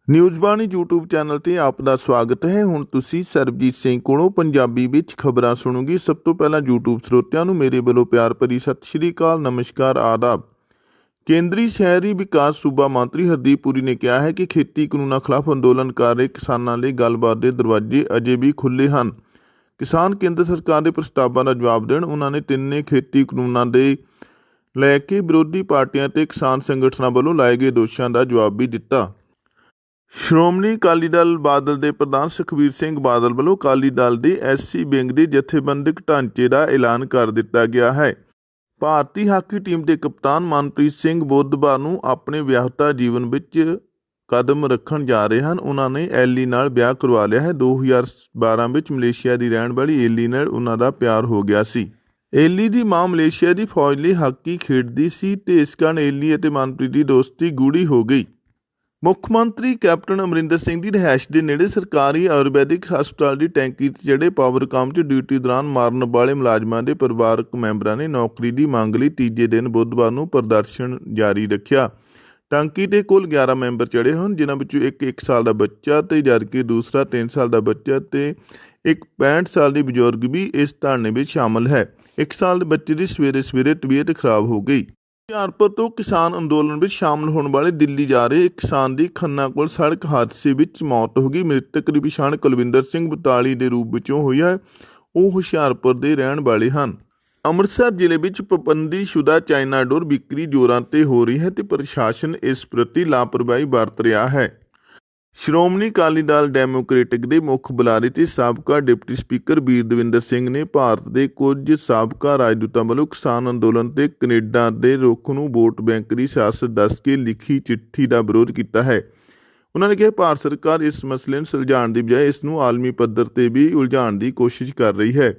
ਨਿਊਜ਼ਬਾਣੀ YouTube channel ਤੇ ਆਪ ਦਾ ਸਵਾਗਤ ਹੈ। ਹੁਣ ਤੁਸੀਂ ਸਰਬਜੀਤ ਸਿੰਘ ਕੋਲੋਂ ਪੰਜਾਬੀ ਵਿੱਚ ਖਬਰਾਂ ਸੁਣੋਗੇ। ਸਭ ਤੋਂ ਪਹਿਲਾਂ YouTube ਸਰੋਤਿਆਂ ਨੂੰ ਮੇਰੇ ਵੱਲੋਂ ਪਿਆਰ ਭਰੀ ਸਤਿ ਸ਼੍ਰੀ ਅਕਾਲ, ਨਮਸਕਾਰ, ਆਦਾਬ। ਕੇਂਦਰੀ ਸ਼ਹਿਰੀ ਵਿਕਾਸ ਸੂਬਾ ਮੰਤਰੀ ਹਰਦੀਪ ਪੁਰੀ ਨੇ ਕਿਹਾ ਹੈ ਕਿ ਖੇਤੀ ਕਾਨੂੰਨਾਂ ਖਿਲਾਫ ਅੰਦੋਲਨ ਕਰ ਰਹੇ ਕਿਸਾਨਾਂ ਲਈ ਗੱਲਬਾਤ ਦੇ ਦਰਵਾਜ਼ੇ ਅਜੇ ਵੀ ਖੁੱਲ੍ਹੇ ਹਨ। ਕਿਸਾਨ ਕੇਂਦਰ ਸਰਕਾਰ ਦੇ ਪ੍ਰਸਤਾਵਾਂ ਦਾ ਜਵਾਬ ਦੇਣ ਉਹਨਾਂ ਨੇ ਤਿੰਨੇ ਖੇਤੀ ਕਾਨੂੰਨਾਂ ਦੇ ਲੈ ਕੇ ਵਿਰੋਧੀ ਪਾਰਟੀਆਂ ਤੇ ਕਿਸਾਨ ਸੰਗਠਨਾਂ ਵੱਲੋਂ ਲਾਏ ਗਏ ਦੋਸ਼ਾਂ ਦਾ ਜਵਾਬ ਵੀ ਦਿੱਤਾ। ਸ਼੍ਰੋਮਣੀ ਅਕਾਲੀ ਦਲ ਬਾਦਲ ਦੇ ਪ੍ਰਧਾਨ ਸੁਖਬੀਰ ਸਿੰਘ ਬਾਦਲ ਵੱਲੋਂ ਅਕਾਲੀ ਦਲ ਦੇ SC ਵਿੰਗ ਦੇ ਜਥੇਬੰਦਕ ਢਾਂਚੇ ਦਾ ਐਲਾਨ ਕਰ ਦਿੱਤਾ ਗਿਆ ਹੈ। ਭਾਰਤੀ ਹਾਕੀ ਟੀਮ ਦੇ ਕਪਤਾਨ ਮਨਪ੍ਰੀਤ ਸਿੰਘ ਬੁੱਧਵਾਰ ਨੂੰ ਆਪਣੇ ਵਿਆਹੁਤਾ ਜੀਵਨ ਵਿੱਚ ਕਦਮ ਰੱਖਣ ਜਾ ਰਹੇ ਹਨ। ਉਹਨਾਂ ਨੇ ਐਲੀ ਨਾਲ ਵਿਆਹ ਕਰਵਾ ਲਿਆ ਹੈ। 2012 ਵਿੱਚ ਮਲੇਸ਼ੀਆ ਦੀ ਰਹਿਣ ਵਾਲੀ ਐਲੀ ਨਾਲ ਉਹਨਾਂ ਦਾ ਪਿਆਰ ਹੋ ਗਿਆ ਸੀ। ਐਲੀ ਦੀ ਮਾਂ ਮਲੇਸ਼ੀਆ ਦੀ ਫੌਜ ਲਈ ਹਾਕੀ ਖੇਡਦੀ ਸੀ ਤੇ ਇਸ ਕਾਰਨ ਐਲੀ ਅਤੇ ਮਨਪ੍ਰੀਤ ਦੀ ਦੋਸਤੀ ਗੂੜੀ ਹੋ ਗਈ। ਮੁੱਖ ਮੰਤਰੀ ਕੈਪਟਨ ਅਮਰਿੰਦਰ ਸਿੰਘ ਦੀ ਰਿਹਾਇਸ਼ ਦੇ ਨੇੜੇ ਸਰਕਾਰੀ ਆਯੁਰਵੈਦਿਕ ਹਸਪਤਾਲ ਦੀ ਟੈਂਕੀ 'ਤੇ ਚੜ੍ਹੇ ਪਾਵਰਕਾਮ 'ਚ ਡਿਊਟੀ ਦੌਰਾਨ ਮਾਰਨ ਵਾਲੇ ਮੁਲਾਜ਼ਮਾਂ ਦੇ ਪਰਿਵਾਰਕ ਮੈਂਬਰਾਂ ਨੇ ਨੌਕਰੀ ਦੀ ਮੰਗ ਲਈ ਤੀਜੇ ਦਿਨ ਬੁੱਧਵਾਰ ਨੂੰ ਪ੍ਰਦਰਸ਼ਨ ਜਾਰੀ ਰੱਖਿਆ। ਟੈਂਕੀ 'ਤੇ ਕੁੱਲ 11 ਮੈਂਬਰ ਚੜ੍ਹੇ ਹਨ, ਜਿਨ੍ਹਾਂ ਵਿੱਚੋਂ ਇੱਕ 1 ਸਾਲ ਦਾ ਬੱਚਾ ਤੇ ਜਦਕਿ ਦੂਸਰਾ 3 ਸਾਲ ਦਾ ਬੱਚਾ ਤੇ ਇੱਕ 65 ਸਾਲ ਦੀ ਬਜ਼ੁਰਗ ਵੀ ਇਸ ਧਰਨੇ ਵਿੱਚ ਸ਼ਾਮਲ ਹੈ। 1 ਸਾਲ ਦੇ ਬੱਚੇ ਦੀ ਸਵੇਰੇ ਤਬੀਅਤ ਖਰਾਬ ਹੋ ਗਈ। ਹੁਸ਼ਿਆਰਪੁਰ ਤੋਂ ਕਿਸਾਨ ਅੰਦੋਲਨ ਵਿੱਚ ਸ਼ਾਮਲ ਹੋਣ ਵਾਲੇ ਦਿੱਲੀ ਜਾ ਰਹੇ ਇੱਕ ਕਿਸਾਨ ਦੀ ਖੰਨਾ ਕੋਲ ਸੜਕ ਹਾਦਸੇ ਵਿੱਚ ਮੌਤ ਹੋ ਗਈ। ਮ੍ਰਿਤਕ ਦੀ ਪਛਾਣ ਕੁਲਵਿੰਦਰ ਸਿੰਘ 42 ਦੇ ਰੂਪ ਵਿੱਚੋਂ ਹੋਈ ਹੈ। ਉਹ ਹੁਸ਼ਿਆਰਪੁਰ ਦੇ ਰਹਿਣ ਵਾਲੇ ਹਨ। ਅੰਮ੍ਰਿਤਸਰ ਜ਼ਿਲ੍ਹੇ ਵਿੱਚ ਪਾਬੰਦੀਸ਼ੁਦਾ ਚਾਈਨਾ ਡੋਰ ਵਿਕਰੀ ਜ਼ੋਰਾਂ 'ਤੇ ਹੋ ਰਹੀ ਹੈ ਤੇ ਪ੍ਰਸ਼ਾਸਨ ਇਸ ਪ੍ਰਤੀ ਲਾਪਰਵਾਹੀ ਵਰਤ ਰਿਹਾ ਹੈ। ਸ਼੍ਰੋਮਣੀ ਅਕਾਲੀ ਦਲ ਡੈਮੋਕ੍ਰੇਟਿਕ ਦੇ ਮੁੱਖ ਬੁਲਾਰੇ ਤੇ ਸਾਬਕਾ ਡਿਪਟੀ ਸਪੀਕਰ ਬੀਰਦਵਿੰਦਰ ਸਿੰਘ ਨੇ ਭਾਰਤ ਦੇ ਕੁਝ ਸਾਬਕਾ ਰਾਜਦੂਤਾਂ ਵੱਲੋਂ ਕਿਸਾਨ ਅੰਦੋਲਨ ਤੇ ਕੈਨੇਡਾ ਦੇ ਰੁੱਖ ਨੂੰ ਵੋਟ ਬੈਂਕ ਦੀ ਸਿਆਸਤ ਦੱਸ ਕੇ ਲਿਖੀ ਚਿੱਠੀ ਦਾ ਵਿਰੋਧ ਕੀਤਾ ਹੈ। ਉਹਨਾਂ ਨੇ ਕਿਹਾ ਭਾਰਤ ਸਰਕਾਰ ਇਸ ਮਸਲੇ ਨੂੰ ਸੁਲਝਾਉਣ ਦੀ ਬਜਾਏ ਇਸ ਨੂੰ ਆਲਮੀ ਪੱਧਰ 'ਤੇ ਵੀ ਉਲਝਾਉਣ ਦੀ ਕੋਸ਼ਿਸ਼ ਕਰ ਰਹੀ ਹੈ।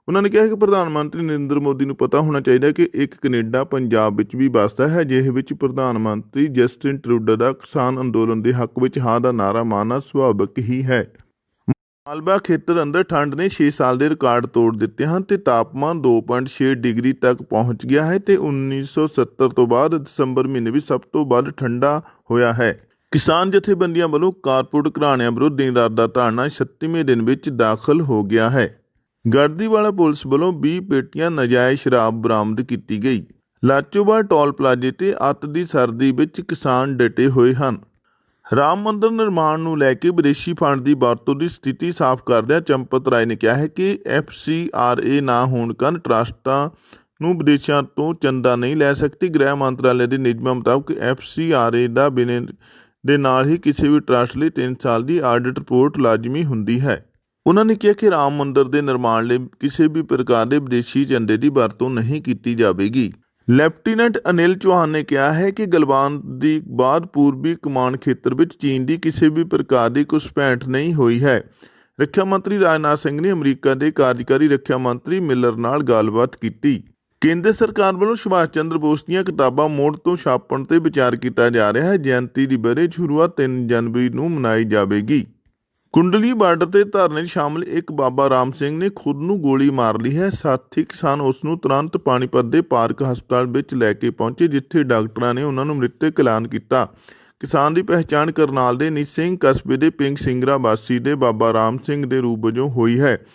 ਉਹਨਾਂ ਨੇ ਕਿਹਾ ਕਿ ਪ੍ਰਧਾਨ ਮੰਤਰੀ ਨਰਿੰਦਰ ਮੋਦੀ ਨੂੰ ਪਤਾ ਹੋਣਾ ਚਾਹੀਦਾ ਕਿ ਇੱਕ ਕੈਨੇਡਾ ਪੰਜਾਬ ਵਿੱਚ ਵੀ ਵੱਸਦਾ ਹੈ, ਜਿਹੇ ਵਿੱਚ ਪ੍ਰਧਾਨ ਮੰਤਰੀ ਜਸਟਿਨ ਟਰੂਡੋ ਦਾ ਕਿਸਾਨ ਅੰਦੋਲਨ ਦੇ ਹੱਕ ਵਿੱਚ ਹਾਂ ਦਾ ਨਾਅਰਾ ਮਾਰਨਾ ਸੁਭਾਵਿਕ ਹੀ ਹੈ। ਮਾਲਵਾ ਖੇਤਰ ਅੰਦਰ ਠੰਡ ਨੇ 6 ਸਾਲ ਦੇ ਰਿਕਾਰਡ ਤੋੜ ਦਿੱਤੇ ਹਨ ਤੇ ਤਾਪਮਾਨ 2.6 ਡਿਗਰੀ ਤੱਕ ਪਹੁੰਚ ਗਿਆ ਹੈ ਤੇ 1970 ਤੋਂ ਬਾਅਦ ਦਸੰਬਰ ਮਹੀਨੇ ਵਿੱਚ ਸਭ ਤੋਂ ਵੱਧ ਠੰਡਾ ਹੋਇਆ ਹੈ। ਕਿਸਾਨ ਜਥੇਬੰਦੀਆਂ ਵੱਲੋਂ ਕਾਰਪੋਰੇਟ ਘਰਾਣਿਆਂ ਵਿਰੁੱਧ ਦਿਨ ਰਾਤ ਦਾ ਧਰਨਾ 36ਵੇਂ ਦਿਨ ਵਿੱਚ ਦਾਖਲ ਹੋ ਗਿਆ ਹੈ। ਗੜਦੀਵਾਲਾ ਪੁਲਿਸ ਵੱਲੋਂ 20 ਪੇਟੀਆਂ ਨਾਜਾਇਜ਼ ਸ਼ਰਾਬ ਬਰਾਮਦ ਕੀਤੀ ਗਈ। ਲਾਚੋਵਾਲ ਟੋਲ ਪਲਾਜ਼ੇ ਤੇ ਅੱਤ ਦੀ ਸਰਦੀ ਵਿੱਚ ਕਿਸਾਨ ਡਟੇ ਹੋਏ ਹਨ। ਰਾਮ ਮੰਦਰ ਨਿਰਮਾਣ ਨੂੰ ਲੈ ਕੇ ਵਿਦੇਸ਼ੀ ਫੰਡ ਦੀ ਵਰਤੋਂ ਦੀ ਸਥਿਤੀ ਸਾਫ਼ ਕਰਦਿਆਂ ਚੰਪਤ ਰਾਏ ਨੇ ਕਿਹਾ ਹੈ ਕਿ FCRA ਨਾ ਹੋਣ ਕਾਰਨ ਟਰੱਸਟਾਂ ਨੂੰ ਵਿਦੇਸ਼ਾਂ ਤੋਂ ਚੰਦਾ ਨਹੀਂ ਲੈ ਸਕਦੀ। ਗ੍ਰਹਿ ਮੰਤਰਾਲੇ ਦੇ ਨਿਯਮਾਂ ਮੁਤਾਬਕ FCRA ਦਾ ਬਿਨਾਂ ਦੇ ਨਾਲ ਹੀ ਕਿਸੇ ਵੀ ਟਰੱਸਟ ਲਈ 3 ਸਾਲ ਦੀ ਆਡਿਟ ਰਿਪੋਰਟ ਲਾਜ਼ਮੀ ਹੁੰਦੀ ਹੈ। ਉਹਨਾਂ ਨੇ ਕਿਹਾ ਕਿ ਰਾਮ ਮੰਦਰ ਦੇ ਨਿਰਮਾਣ ਲਈ ਕਿਸੇ ਵੀ ਪ੍ਰਕਾਰ ਦੇ ਵਿਦੇਸ਼ੀ ਚੰਦੇ ਦੀ ਵਰਤੋਂ ਨਹੀਂ ਕੀਤੀ ਜਾਵੇਗੀ। ਲੈਫਟੀਨੈਂਟ ਅਨਿਲ ਚੌਹਾਨ ਨੇ ਕਿਹਾ ਹੈ ਕਿ ਗਲਵਾਨ ਦੀ ਬਾਅਦ ਪੂਰਬੀ ਕਮਾਨ ਖੇਤਰ ਵਿੱਚ ਚੀਨ ਦੀ ਕਿਸੇ ਵੀ ਪ੍ਰਕਾਰ ਦੀ ਘੁਸਪੈਠ ਨਹੀਂ ਹੋਈ ਹੈ। ਰੱਖਿਆ ਮੰਤਰੀ ਰਾਜਨਾਥ ਸਿੰਘ ਨੇ ਅਮਰੀਕਾ ਦੇ ਕਾਰਜਕਾਰੀ ਰੱਖਿਆ ਮੰਤਰੀ ਮਿਲਰ ਨਾਲ ਗੱਲਬਾਤ ਕੀਤੀ। ਕੇਂਦਰ ਸਰਕਾਰ ਵੱਲੋਂ ਸੁਭਾਸ਼ ਚੰਦਰ ਬੋਸ ਦੀਆਂ ਕਿਤਾਬਾਂ ਮੁੜ ਤੋਂ ਛਾਪਣ 'ਤੇ ਵਿਚਾਰ ਕੀਤਾ ਜਾ ਰਿਹਾ ਹੈ। ਜਯੰਤੀ ਦੀ ਵਰ੍ਹੇ ਸ਼ੁਰੂਆਤ 3 ਜਨਵਰੀ ਨੂੰ ਮਨਾਈ ਜਾਵੇਗੀ। ਕੁੰਡਲੀ ਬਾਰਡਰ 'ਤੇ ਧਰਨੇ 'ਚ ਸ਼ਾਮਲ ਇੱਕ ਬਾਬਾ ਰਾਮ ਸਿੰਘ ਨੇ ਖੁਦ ਨੂੰ ਗੋਲੀ ਮਾਰ ਲਈ ਹੈ। ਸਾਥੀ ਕਿਸਾਨ ਉਸ ਨੂੰ ਤੁਰੰਤ ਪਾਣੀਪਤ ਦੇ ਪਾਰਕ ਹਸਪਤਾਲ ਵਿੱਚ ਲੈ ਕੇ ਪਹੁੰਚੇ, ਜਿੱਥੇ ਡਾਕਟਰਾਂ ਨੇ ਉਹਨਾਂ ਨੂੰ ਮ੍ਰਿਤਕ ਐਲਾਨ ਕੀਤਾ। ਕਿਸਾਨ ਦੀ ਪਹਿਚਾਣ ਕਰਨਾਲ ਦੇ ਨਿਸਿੰਘ ਕਸਬੇ ਦੇ ਪਿੰਗ ਸਿੰਗਰਾ ਵਾਸੀ ਦੇ ਬਾਬਾ ਰਾਮ ਸਿੰਘ ਦੇ ਰੂਪ ਵਜੋਂ ਹੋਈ ਹੈ।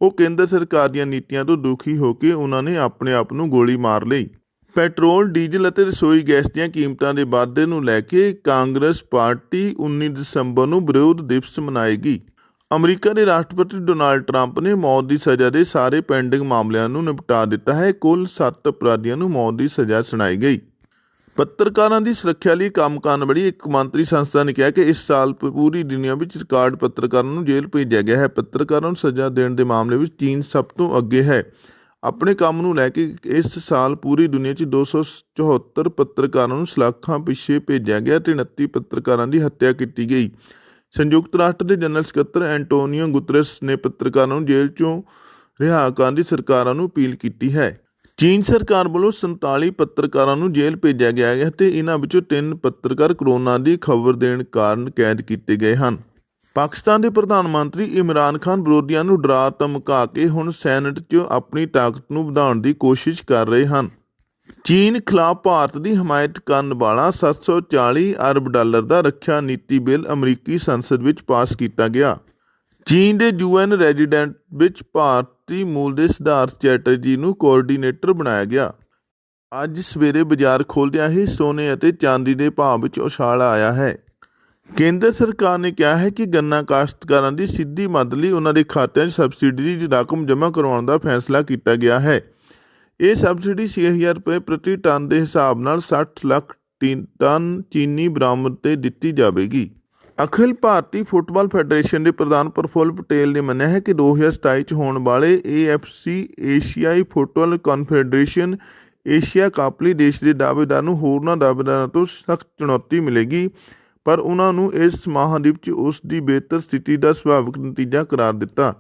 ਉਹ ਕੇਂਦਰ ਸਰਕਾਰ ਦੀਆਂ ਨੀਤੀਆਂ ਤੋਂ ਦੁਖੀ ਹੋ ਕੇ ਉਹਨਾਂ ਨੇ ਆਪਣੇ ਆਪ ਨੂੰ ਗੋਲੀ ਮਾਰ ਲਈ। ਪੈਟਰੋਲ, ਡੀਜ਼ਲ ਅਤੇ ਰਸੋਈ ਗੈਸ ਦੀਆਂ ਕੀਮਤਾਂ ਦੇ ਵਾਧੇ ਨੂੰ ਲੈ ਕੇ ਕਾਂਗਰਸ ਪਾਰਟੀ 19 ਦਸੰਬਰ ਨੂੰ ਵਿਰੋਧ ਦਿਵਸ ਮਨਾਏਗੀ। ਅਮਰੀਕਾ ਦੇ ਰਾਸ਼ਟਰਪਤੀ ਡੋਨਾਲਡ ਟਰੰਪ ਨੇ ਮੌਤ ਦੀ ਸਜ਼ਾ ਦੇ ਸਾਰੇ ਪੈਂਡਿੰਗ ਮਾਮਲਿਆਂ ਨੂੰ ਨਿਪਟਾ ਦਿੱਤਾ ਹੈ। ਕੁੱਲ 7 ਅਪਰਾਧੀਆਂ ਨੂੰ ਮੌਤ ਦੀ ਸਜ਼ਾ ਸੁਣਾਈ ਗਈ। ਪੱਤਰਕਾਰਾਂ ਦੀ ਸੁਰੱਖਿਆ ਲਈ ਕੰਮ ਕਰਨ ਵਾਲੀ ਇੱਕ ਮੰਤਰੀ ਸੰਸਥਾ ਨੇ ਕਿਹਾ ਕਿ ਇਸ ਸਾਲ ਪੂਰੀ ਦੁਨੀਆ ਵਿੱਚ ਰਿਕਾਰਡ ਪੱਤਰਕਾਰਾਂ ਨੂੰ ਜੇਲ੍ਹ ਭੇਜਿਆ ਗਿਆ ਹੈ। ਪੱਤਰਕਾਰਾਂ ਨੂੰ ਸਜ਼ਾ ਦੇਣ ਦੇ ਮਾਮਲੇ ਵਿੱਚ ਚੀਨ ਸਭ ਤੋਂ ਅੱਗੇ ਹੈ। ਆਪਣੇ ਕੰਮ ਨੂੰ ਲੈ ਕੇ ਇਸ ਸਾਲ ਪੂਰੀ ਦੁਨੀਆ 'ਚ 274 ਪੱਤਰਕਾਰਾਂ ਨੂੰ ਸਲਾਖਾਂ ਪਿੱਛੇ ਭੇਜਿਆ ਗਿਆ ਤੇ 29 ਪੱਤਰਕਾਰਾਂ ਦੀ ਹੱਤਿਆ ਕੀਤੀ ਗਈ। ਸੰਯੁਕਤ ਰਾਸ਼ਟਰ ਦੇ ਜਨਰਲ ਸਕੱਤਰ ਐਂਟੋਨੀਓ ਗੁਤਰਸ ਨੇ ਪੱਤਰਕਾਰਾਂ ਨੂੰ ਜੇਲ੍ਹ 'ਚੋਂ ਰਿਹਾ ਕਰਨ ਦੀ ਸਰਕਾਰਾਂ ਨੂੰ ਅਪੀਲ ਕੀਤੀ ਹੈ। ਚੀਨ ਸਰਕਾਰ ਵੱਲੋਂ 47 ਪੱਤਰਕਾਰਾਂ ਨੂੰ ਜੇਲ੍ਹ ਭੇਜਿਆ ਗਿਆ ਹੈ ਤੇ ਇਹਨਾਂ ਵਿੱਚੋਂ 3 ਪੱਤਰਕਾਰ ਕਰੋਨਾ ਦੀ ਖਬਰ ਦੇਣ ਕਾਰਨ ਕੈਦ ਕੀਤੇ ਗਏ ਹਨ। ਪਾਕਿਸਤਾਨ ਦੇ ਪ੍ਰਧਾਨ ਮੰਤਰੀ ਇਮਰਾਨ ਖਾਨ ਵਿਰੋਧੀਆਂ ਨੂੰ ਡਰਾ ਧਮਕਾ ਕੇ ਹੁਣ ਸੈਨੇਟ 'ਚ ਆਪਣੀ ਤਾਕਤ ਨੂੰ ਵਧਾਉਣ ਦੀ ਕੋਸ਼ਿਸ਼ ਕਰ ਰਹੇ ਹਨ। ਚੀਨ ਖਿਲਾਫ ਭਾਰਤ ਦੀ ਹਮਾਇਤ ਕਰਨ ਵਾਲਾ $740 ਅਰਬ ਦਾ ਰੱਖਿਆ ਨੀਤੀ ਬਿੱਲ ਅਮਰੀਕੀ ਸੰਸਦ ਵਿੱਚ ਪਾਸ ਕੀਤਾ ਗਿਆ। ਚੀਨ ਦੇ UN ਰੈਜ਼ੀਡੈਂਟ ਵਿੱਚ ਭਾਰਤੀ ਮੂਲ ਦੇ ਸਿਧਾਰਥ ਚੈਟਰਜੀ ਨੂੰ ਕੋਆਰਡੀਨੇਟਰ ਬਣਾਇਆ ਗਿਆ। ਅੱਜ ਸਵੇਰੇ ਬਾਜ਼ਾਰ ਖੋਲ੍ਹਦਿਆਂ ਹੀ ਸੋਨੇ ਅਤੇ ਚਾਂਦੀ ਦੇ ਭਾਅ ਵਿੱਚ ਉਛਾਲ ਆਇਆ ਹੈ। ਕੇਂਦਰ ਸਰਕਾਰ ਨੇ ਕਿਹਾ ਹੈ ਕਿ ਗੰਨਾ ਕਾਸ਼ਤਕਾਰਾਂ ਦੀ ਸਿੱਧੀ ਮਦਦ ਲਈ ਉਹਨਾਂ ਦੇ ਖਾਤਿਆਂ 'ਚ ਸਬਸਿਡੀ ਦੀ ਰਕਮ ਜਮ੍ਹਾਂ ਕਰਵਾਉਣ ਦਾ ਫੈਸਲਾ ਕੀਤਾ ਗਿਆ ਹੈ। ਇਹ ਸਬਸਿਡੀ 6,000 ਰੁਪਏ ਪ੍ਰਤੀ ਟਨ ਦੇ ਹਿਸਾਬ ਨਾਲ 60 ਲੱਖ ਟਨ ਚੀਨੀ ਬਰਾਮਦ 'ਤੇ ਦਿੱਤੀ ਜਾਵੇਗੀ। ਅਖਿਲ ਭਾਰਤੀ ਫੁੱਟਬਾਲ ਫੈਡਰੇਸ਼ਨ ਦੇ ਪ੍ਰਧਾਨ ਪ੍ਰਫੁੱਲ ਪਟੇਲ ਨੇ ਮੰਨਿਆ ਹੈ ਕਿ 2027 'ਚ ਹੋਣ ਵਾਲੇ AFC ਏਸ਼ੀਆਈ ਫੁੱਟਬਾਲ ਕਨਫੈਡਰੇਸ਼ਨ ਏਸ਼ੀਆ ਕੱਪ ਲਈ ਦੇਸ਼ ਦੇ ਦਾਅਵੇਦਾਰ ਨੂੰ ਹੋਰਨਾਂ ਦਾਅਵੇਦਾਰਾਂ ਤੋਂ ਸਖਤ ਚੁਣੌਤੀ ਮਿਲੇਗੀ, ਪਰ ਉਹਨਾਂ ਨੂੰ ਇਸ ਮਹਾਂਦੀਪ 'ਚ ਉਸ ਦੀ ਬਿਹਤਰ ਸਥਿਤੀ ਦਾ ਸੁਭਾਵਿਕ ਨਤੀਜਾ ਕਰਾਰ ਦਿੱਤਾ।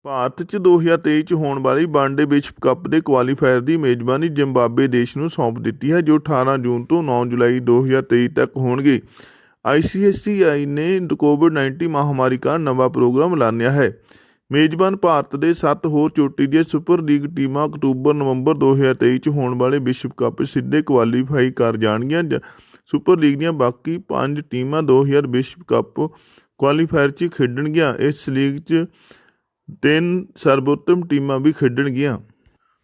ਭਾਰਤ 'ਚ 2023 'ਚ ਹੋਣ ਵਾਲੀ ਵਨਡੇ ਵਿਸ਼ਵ ਕੱਪ ਦੇ ਕੁਆਲੀਫਾਇਰ ਦੀ ਮੇਜ਼ਬਾਨੀ ਜ਼ਿੰਬਾਬਵੇ ਦੇਸ਼ ਨੂੰ ਸੌਂਪ ਦਿੱਤੀ ਹੈ, ਜੋ 18 ਜੂਨ ਤੋਂ 9 ਜੁਲਾਈ 2023 ਤੱਕ ਹੋਣਗੇ। ICCI ਨੇ COVID-19 ਮਹਾਮਾਰੀ ਕਾਰਨ ਨਵਾਂ ਪ੍ਰੋਗਰਾਮ ਐਲਾਨਿਆ ਹੈ। ਮੇਜ਼ਬਾਨ ਭਾਰਤ ਦੇ 7 ਹੋਰ ਚੋਟੀ ਦੀਆਂ ਸੁਪਰ ਲੀਗ ਟੀਮਾਂ ਅਕਤੂਬਰ-ਨਵੰਬਰ 2023 'ਚ ਹੋਣ ਵਾਲੇ ਵਿਸ਼ਵ ਕੱਪ ਸਿੱਧੇ ਕੁਆਲੀਫਾਈ ਕਰ ਜਾਣਗੀਆਂ। ਸੁਪਰ ਲੀਗ ਦੀਆਂ ਬਾਕੀ 5 ਟੀਮਾਂ 2000 ਵਿਸ਼ਵ ਕੱਪ ਕੁਆਲੀਫਾਇਰ 'ਚ ਖੇਡਣਗੀਆਂ। ਇਸ ਲੀਗ 'ਚ 3 ਸਰਬੋਤਮ ਟੀਮਾਂ ਵੀ ਖੇਡਣਗੀਆਂ।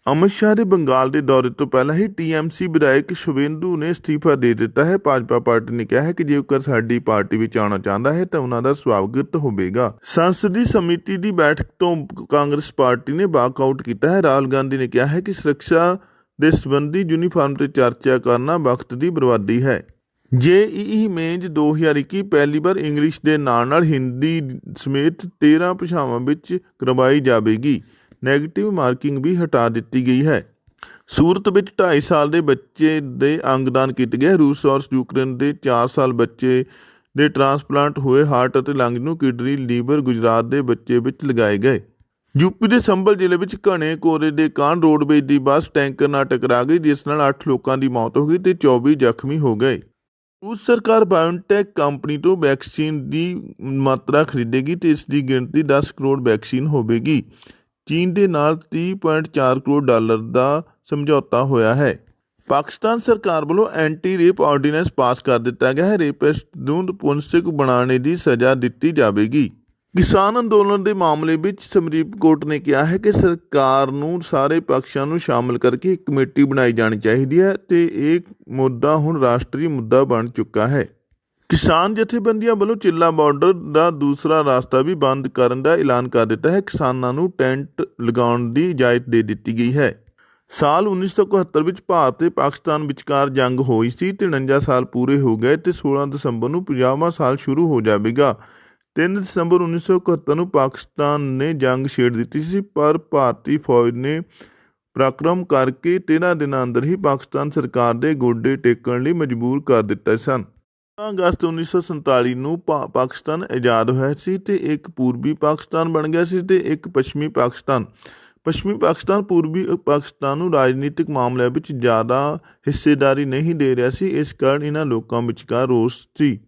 ਅਮਿਤ ਸ਼ਾਹ ਦੇ ਬੰਗਾਲ ਦੇ ਦੌਰੇ ਤੋਂ ਪਹਿਲਾਂ ਹੀ TMC ਵਿਧਾਇਕ ਸ਼ੁਵੇਂਦੂ ਨੇ ਅਸਤੀਫਾ ਦੇ ਦਿੱਤਾ ਹੈ। ਭਾਜਪਾ ਪਾਰਟੀ ਨੇ ਕਿਹਾ ਹੈ ਕਿ ਜੇਕਰ ਸਾਡੀ ਪਾਰਟੀ ਵਿੱਚ ਆਉਣਾ ਚਾਹੁੰਦਾ ਹੈ ਤਾਂ ਉਹਨਾਂ ਦਾ ਸਵਾਗਤ ਹੋਵੇਗਾ। ਸੰਸਦੀ ਸਮਿਤੀ ਦੀ ਬੈਠਕ ਤੋਂ ਕਾਂਗਰਸ ਪਾਰਟੀ ਨੇ ਵਾਕਆਊਟ ਕੀਤਾ ਹੈ। ਰਾਹੁਲ ਗਾਂਧੀ ਨੇ ਕਿਹਾ ਹੈ ਕਿ ਸੁਰੱਖਿਆ ਦੇ ਸੰਬੰਧੀ ਯੂਨੀਫਾਰਮ 'ਤੇ ਚਰਚਾ ਕਰਨਾ ਵਕਤ ਦੀ ਬਰਬਾਦੀ ਹੈ। JEE ਮੇਨਜ਼ 2021 ਪਹਿਲੀ ਵਾਰ ਇੰਗਲਿਸ਼ ਦੇ ਨਾਲ ਹਿੰਦੀ ਸਮੇਤ 13 ਭਾਸ਼ਾਵਾਂ ਵਿੱਚ ਕਰਵਾਈ ਜਾਵੇਗੀ। ਨੈਗੇਟਿਵ ਮਾਰਕਿੰਗ ਵੀ ਹਟਾ ਦਿੱਤੀ ਗਈ ਹੈ। ਸੂਰਤ ਵਿੱਚ 2.5 ਸਾਲ ਦੇ ਬੱਚੇ ਦੇ ਅੰਗਦਾਨ ਕੀਤੇ ਗਏ। ਰੂਸ ਔਰ ਯੂਕਰੇਨ ਦੇ 4 ਸਾਲ ਬੱਚੇ ਦੇ ਟ੍ਰਾਂਸਪਲਾਂਟ ਹੋਏ ਹਾਰਟ ਅਤੇ ਲੰਗ ਨੂੰ ਕਿਡਨੀ ਲੀਵਰ ਗੁਜਰਾਤ ਦੇ ਬੱਚੇ ਵਿੱਚ ਲਗਾਏ ਗਏ। ਯੂਪੀ ਦੇ ਸੰਭਲ ਜ਼ਿਲ੍ਹੇ ਵਿੱਚ ਘਣੇ ਕੋਹਰੇ ਦੇ ਕਾਰਨ ਰੋਡਵੇਜ਼ ਦੀ ਬੱਸ ਟੈਂਕਰ ਨਾਲ ਟਕਰਾ ਗਈ, ਜਿਸ ਨਾਲ 8 ਲੋਕਾਂ ਦੀ ਮੌਤ ਹੋ ਗਈ ਤੇ 24 ਜ਼ਖਮੀ ਹੋ ਗਏ। ਰੂਸ ਸਰਕਾਰ ਬਾਇਓਨਟੈਕ ਕੰਪਨੀ ਤੋਂ ਵੈਕਸੀਨ ਦੀ ਮਾਤਰਾ ਖਰੀਦੇਗੀ ਤੇ ਇਸ ਦੀ ਗਿਣਤੀ 10 ਕਰੋੜ ਵੈਕਸੀਨ ਹੋਵੇਗੀ। ਚੀਨ ਦੇ ਨਾਲ $30.4 ਕਰੋੜ ਦਾ ਸਮਝੌਤਾ ਹੋਇਆ ਹੈ। ਪਾਕਿਸਤਾਨ ਸਰਕਾਰ ਵੱਲੋਂ ਐਂਟੀ ਰੇਪ ਆਰਡੀਨੈਂਸ ਪਾਸ ਕਰ ਦਿੱਤਾ ਗਿਆ ਹੈ। ਰੇਪਿਸਟ ਨੂੰ ਨਪੁੰਸਕ ਬਣਾਉਣ ਦੀ ਸਜ਼ਾ ਦਿੱਤੀ ਜਾਵੇਗੀ। ਕਿਸਾਨ ਅੰਦੋਲਨ ਦੇ ਮਾਮਲੇ ਵਿੱਚ ਸੁਪਰੀਮ ਕੋਰਟ ਨੇ ਕਿਹਾ ਹੈ ਕਿ ਸਰਕਾਰ ਨੂੰ ਸਾਰੇ ਪੱਖਾਂ ਨੂੰ ਸ਼ਾਮਲ ਕਰਕੇ ਇੱਕ ਕਮੇਟੀ ਬਣਾਈ ਜਾਣੀ ਚਾਹੀਦੀ ਹੈ ਤੇ ਇਹ ਮੁੱਦਾ ਹੁਣ ਰਾਸ਼ਟਰੀ ਮੁੱਦਾ ਬਣ ਚੁੱਕਾ ਹੈ। ਕਿਸਾਨ ਜਥੇਬੰਦੀਆਂ ਵੱਲੋਂ ਚਿੱਲਾ ਬਾਰਡਰ ਦਾ ਦੂਸਰਾ ਰਸਤਾ ਵੀ ਬੰਦ ਕਰਨ ਦਾ ਐਲਾਨ ਕਰ ਦਿੱਤਾ ਹੈ। ਕਿਸਾਨਾਂ ਨੂੰ ਟੈਂਟ ਲਗਾਉਣ ਦੀ ਇਜਾਜ਼ਤ ਦੇ ਦਿੱਤੀ ਗਈ ਹੈ। ਸਾਲ 1971 ਵਿੱਚ ਭਾਰਤ ਤੇ ਪਾਕਿਸਤਾਨ ਵਿਚਕਾਰ ਜੰਗ ਹੋਈ ਸੀ ਤੇ 49 ਸਾਲ ਪੂਰੇ ਹੋ ਗਏ ਤੇ 16 ਦਸੰਬਰ ਨੂੰ 50ਵਾਂ ਸਾਲ ਸ਼ੁਰੂ ਹੋ ਜਾਵੇਗਾ। 3 ਦਸੰਬਰ 1971 ਨੂੰ ਪਾਕਿਸਤਾਨ ਨੇ ਜੰਗ ਛੇੜ ਦਿੱਤੀ ਸੀ, ਪਰ ਭਾਰਤੀ ਫੌਜ ਨੇ ਪਰਾਕਰਮ ਕਰਕੇ 13 ਦਿਨਾਂ ਅੰਦਰ ਹੀ ਪਾਕਿਸਤਾਨ ਸਰਕਾਰ ਦੇ ਗੋਡੇ ਟੇਕਣ ਲਈ ਮਜਬੂਰ ਕਰ ਦਿੱਤੇ ਸਨ। 15 ਅਗਸਤ 1947 ਨੂੰ ਪਾਕਿਸਤਾਨ ਆਜ਼ਾਦ ਹੋਇਆ ਸੀ ਤੇ ਇੱਕ ਪੂਰਬੀ ਪਾਕਿਸਤਾਨ ਬਣ ਗਿਆ ਸੀ ਤੇ ਇੱਕ ਪੱਛਮੀ ਪਾਕਿਸਤਾਨ। ਪੱਛਮੀ ਪਾਕਿਸਤਾਨ ਪੂਰਬੀ ਪਾਕਿਸਤਾਨ ਨੂੰ ਰਾਜਨੀਤਿਕ ਮਾਮਲਿਆਂ ਵਿੱਚ ਜ਼ਿਆਦਾ ਹਿੱਸੇਦਾਰੀ ਨਹੀਂ ਦੇ ਰਿਹਾ ਸੀ। ਇਸ ਕਾਰਨ ਇਹਨਾਂ ਲੋਕਾਂ ਵਿਚਕਾਰ ਰੋਸ ਸੀ।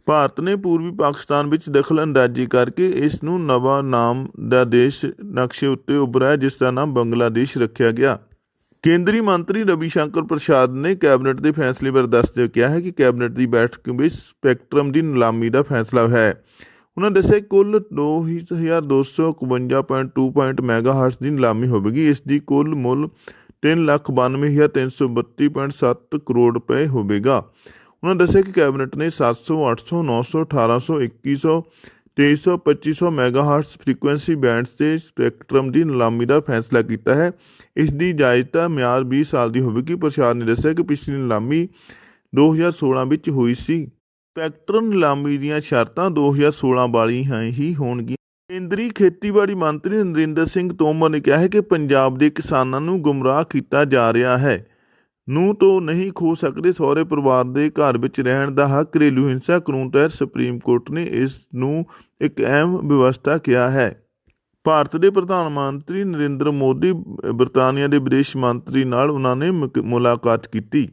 ਭਾਰਤ ਨੇ ਪੂਰਬੀ ਪਾਕਿਸਤਾਨ ਵਿੱਚ ਦਖਲ ਅੰਦਾਜ਼ੀ ਕਰਕੇ ਇਸ ਨੂੰ ਨਵਾਂ ਨਾਮ ਦਾ ਦੇਸ਼ ਨਕਸ਼ੇ ਉੱਤੇ ਉਭਰਿਆ, ਜਿਸ ਦਾ ਨਾਮ ਬੰਗਲਾਦੇਸ਼ ਰੱਖਿਆ ਗਿਆ। ਕੇਂਦਰੀ ਮੰਤਰੀ ਰਵੀ ਸ਼ੰਕਰ ਪ੍ਰਸਾਦ ਨੇ ਕੈਬਨਿਟ ਦੇ ਫੈਸਲੇ ਬਾਰੇ ਦੱਸਦੇ ਹੋਏ ਕਿਹਾ ਹੈ ਕਿ ਕੈਬਨਿਟ ਦੀ ਬੈਠਕ ਵਿੱਚ ਸਪੈਕਟਰਮ ਦੀ ਨਿਲਾਮੀ ਦਾ ਫੈਸਲਾ ਹੈ। ਉਹਨਾਂ ਦੱਸਿਆ ਕੁੱਲ 2251.2 ਮੈਗਾਹਰਟਜ਼ ਦੀ ਨਿਲਾਮੀ ਹੋਵੇਗੀ। ਇਸ ਦੀ ਕੁੱਲ ਮੁੱਲ 3,92,332.7 ਕਰੋੜ ਰੁਪਏ ਹੋਵੇਗਾ। ਉਹਨਾਂ ਦੱਸਿਆ ਕਿ ਕੈਬਨਿਟ ਨੇ 700, 800, 900, 1800, 2100, 2300, 2500 ਮੈਗਾਹਰਟਜ਼ ਫ੍ਰੀਕੁਐਂਸੀ ਬੈਂਡਸ ਦੇ ਸਪੈਕਟਰਮ ਦੀ ਨਿਲਾਮੀ ਦਾ ਫੈਸਲਾ ਕੀਤਾ ਹੈ। ਇਸ ਦੀ ਇਜਾਜ਼ਤ ਮਿਆਦ 20 ਸਾਲ ਦੀ ਹੋਵੇਗੀ। ਪ੍ਰਸਾਦ ਨੇ ਦੱਸਿਆ ਕਿ ਪਿਛਲੀ ਨਿਲਾਮੀ 2016 ਵਿੱਚ ਹੋਈ ਸੀ। ਸਪੈਕਟਰਮ ਨਿਲਾਮੀ ਦੀਆਂ ਸ਼ਰਤਾਂ 2016 ਵਾਲੀਆਂ ਹੀ ਹੋਣਗੀਆਂ। ਕੇਂਦਰੀ ਖੇਤੀਬਾੜੀ ਮੰਤਰੀ ਨਰਿੰਦਰ ਸਿੰਘ ਤੋਮਰ ਨੇ ਕਿਹਾ ਹੈ ਕਿ ਪੰਜਾਬ ਦੇ ਕਿਸਾਨਾਂ ਨੂੰ ਗੁੰਮਰਾਹ ਕੀਤਾ ਜਾ ਰਿਹਾ ਹੈ। ਨੂੰ ਤੋਂ ਨਹੀਂ ਖੋ ਸਕਦੇ ਸਹੁਰੇ ਪਰਿਵਾਰ ਦੇ ਘਰ ਵਿੱਚ ਰਹਿਣ ਦਾ ਹੱਕ। ਘਰੇਲੂ ਹਿੰਸਾ ਕਾਨੂੰਨ ਤਹਿਤ ਸੁਪਰੀਮ ਕੋਰਟ ਨੇ ਇਸ ਨੂੰ ਇੱਕ ਅਹਿਮ ਵਿਵਸਥਾ ਕਿਹਾ ਹੈ। ਭਾਰਤ ਦੇ ਪ੍ਰਧਾਨ ਮੰਤਰੀ ਨਰਿੰਦਰ ਮੋਦੀ ਬਰਤਾਨੀਆ ਦੇ ਵਿਦੇਸ਼ ਮੰਤਰੀ ਨਾਲ ਉਹਨਾਂ ਨੇ ਮੁਲਾਕਾਤ ਕੀਤੀ।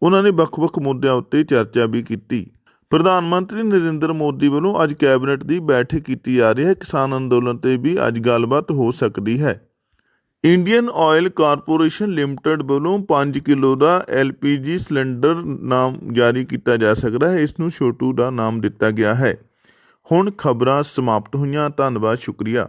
ਉਹਨਾਂ ਨੇ ਵੱਖ-ਵੱਖ ਮੁੱਦਿਆਂ ਉੱਤੇ ਚਰਚਾ ਵੀ ਕੀਤੀ। ਪ੍ਰਧਾਨ ਮੰਤਰੀ ਨਰਿੰਦਰ ਮੋਦੀ ਵੱਲੋਂ ਅੱਜ ਕੈਬਨਿਟ ਦੀ ਬੈਠਕ ਕੀਤੀ ਜਾ ਰਹੀ ਹੈ। ਕਿਸਾਨ ਅੰਦੋਲਨ 'ਤੇ ਵੀ ਅੱਜ ਗੱਲਬਾਤ ਹੋ ਸਕਦੀ ਹੈ। ਇੰਡੀਅਨ ਆਇਲ ਕਾਰਪੋਰੇਸ਼ਨ ਲਿਮਟਿਡ ਵੱਲੋਂ 5 ਕਿਲੋ ਦਾ LPG ਸਿਲੰਡਰ ਨਾਮ ਜਾਰੀ ਕੀਤਾ ਜਾ ਸਕਦਾ ਹੈ। ਇਸ ਨੂੰ ਛੋਟੂ ਦਾ ਨਾਮ ਦਿੱਤਾ ਗਿਆ ਹੈ। ਹੁਣ ਖਬਰਾਂ ਸਮਾਪਤ ਹੋਈਆਂ। ਧੰਨਵਾਦ, ਸ਼ੁਕਰੀਆ।